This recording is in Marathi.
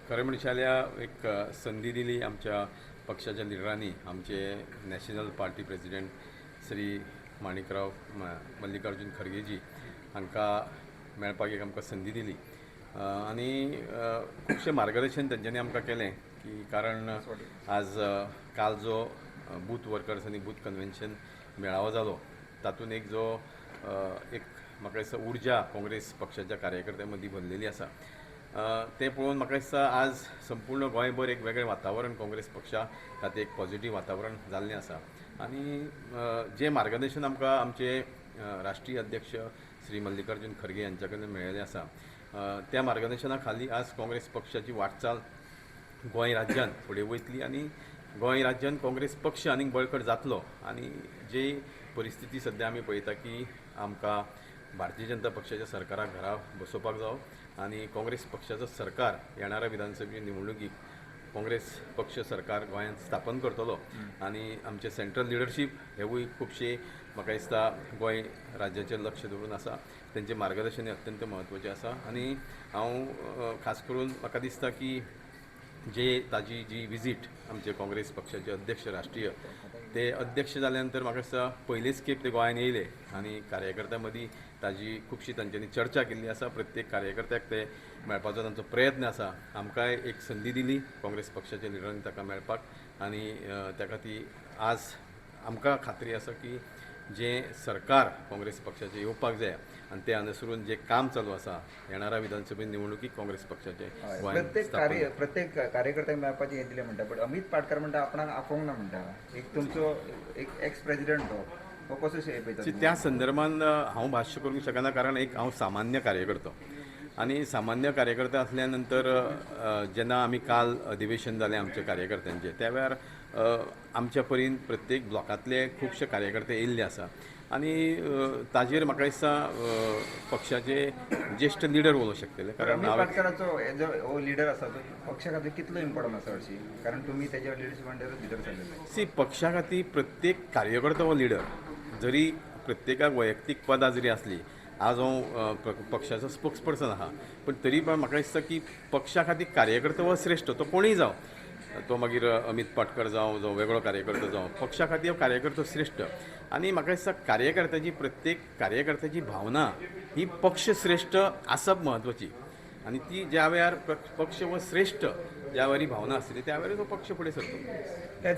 खरें म्हणचे जाल्यार एक संदी दिली आमच्या पक्षाच्या लिडरांनी. आमचे national party president Shri Manikrao Mallikarjun Kharge ji हांकां मेळपाक एक आमकां संदी दिली आनी खुबशें मार्गदर्शन तेंच्यांनी आमकां केलें की कारण आज काल जो बूथ वर्कर्स आनी बूथ कन्वेन्शन मेळावो जालो तातूंत एक जो एक म्हाका दिसता उर्जा काँग्रेस पक्षाच्या कार्यकर्त्यां मदीं भरलेली आसा. ते पळोवन म्हाका दिसता आज संपूर्ण गोंयभर एक वेगळें वातावरण काँग्रेस पक्षा खातीर एक पॉझिटीव वातावरण जाल्लें आसा आनी जें मार्गदर्शन आमकां आमचे राष्ट्रीय अध्यक्ष श्री मल्लिकार्जुन खरगे हांच्या कडल्यान मेळिल्लें आसा त्या मार्गदर्शना खाली आज काँग्रेस पक्षाची वाटचाल गोंय राज्यांत फुडें वयतली आनी गोंय राज्यांत काँग्रेस पक्ष आनीक बळकट जातलो. आनी जी परिस्थिती सद्या आमी पळयता की आमकां भारतीय जनता पक्षाच्या सरकाराक घरा बसोवपाक जावो आनी काँग्रेस पक्षाचो सरकार येणाऱ्या विधानसभेच्या निवडणुकीक काँग्रेस पक्ष सरकार गोंयांत स्थापन करतलो आनी आमचे सेंट्रल लिडरशीप हेवूय खुबशे म्हाका दिसता गोंय राज्याचेर लक्ष दवरून आसा. तेंचें मार्गदर्शन अत्यंत म्हत्वाचें आसा आनी हांव खास करून म्हाका दिसता की ताजी जी विजीट आमचे काँग्रेस पक्षाचे अध्यक्ष राष्ट्रीय ते अध्यक्ष जाल्या नंतर म्हाका दिसता पयलेच खेप ते गोंयांत येयले आनी कार्यकर्त्यां मदीं ताजी खुबशी तांच्यांनी चर्चा केल्ली आसा. प्रत्येक कार्यकर्त्याक ते मेळपाचो तांचो प्रयत्न आसा. आमकांय एक संदी दिली काँग्रेस पक्षाच्या लिडरांनी ताका मेळपाक आनी त्या खातीर आज आमकां खात्री आसा की जें सरकार काँग्रेस पक्षाचें येवपाक जाय आनी ते अनुसरून जें काम चालू आसा येणाऱ्या विधानसभे निवडणुकीक काँग्रेस पक्षाचें प्रत्येक कार्यकर्त्यांक मेळपाचें हें दिलें म्हणटा. बट अमित पाटकर म्हणटा आपणाक आपोवंक ना म्हणटा. एक तुमचो एक एक्स प्रेसिडेंट तो कसो पळयता त्या संदर्भान हांव भाश्य करूंक शकना कारण एक हांव सामान्य कार्यकर्तो आनी सामान्य कार्यकर्ता असल्या नंतर जेन्ना आमी काल अधिवेशन जालें आमच्या कार्यकर्त्यांचें त्या वेळार आमच्या परीन प्रत्येक ब्लॉकांतले खुबशे कार्यकर्ते येयल्ले आसा आनी ताजेर म्हाका दिसता पक्षाचे ज्येश्ठ लिडर उलोवंक शकतले. कारण पाटकराचो हो लिडर आसा तो पक्षा खातीर कितलो इम्पॉर्टंट आसा हरशी कारण तुमी तेज्या लिडरशिप अंडर लिडर जाल्ले. पक्षा खातीर प्रत्येक कार्यकर्तो हो लिडर जरी प्रत्येकाक वैयक्तीक पदां जरी आसली. आज हांव पक्षाचो स्पोक्स पर्सन आहा पण तरी पण म्हाका दिसता की पक्षा खातीर कार्यकर्तो हो श्रेश्ठ तो कोणीय जावं तो मागीर अमित पाटकर जावं जो वेगळो कार्यकर्तो जावं पक्षा खातीर हो कार्यकर्तो श्रेश्ठ आनी म्हाका दिसता कार्यकर्त्याची प्रत्येक कार्यकर्त्याची भावना ही पक्ष श्रेश्ठ आसप म्हत्वाची आनी ती ज्या वेळार पक्ष हो श्रेश्ठ ज्या वेळी भावना आसतली त्या वेळार तो पक्ष फुडें सरतलो.